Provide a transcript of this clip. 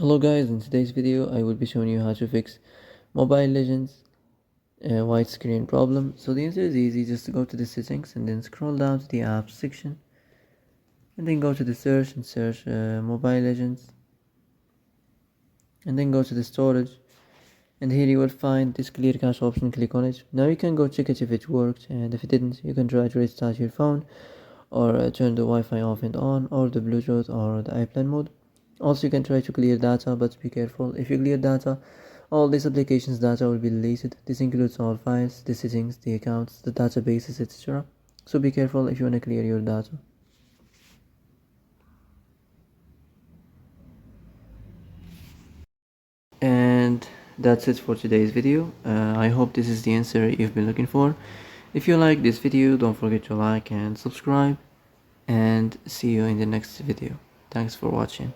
Hello guys, in today's video I will be showing you how to fix Mobile Legends widescreen problem. So the answer is easy, just go to the settings and then scroll down to the apps section and then go to the search and search Mobile Legends and then go to the storage, and here you will find this clear cache option. Click on it. Now you can go check it if it worked, and if it didn't you can try to restart your phone or turn the Wi-Fi off and on, or the Bluetooth or the airplane mode. Also you can try to clear data, but be careful. If you clear data, all these applications data will be deleted. This includes all files, the settings, the accounts, the databases, etc. So be careful if you want to clear your data. And that's it for today's video. I hope this is the answer you've been looking for. If you like this video, don't forget to like and subscribe, and see you in the next video. Thanks for watching.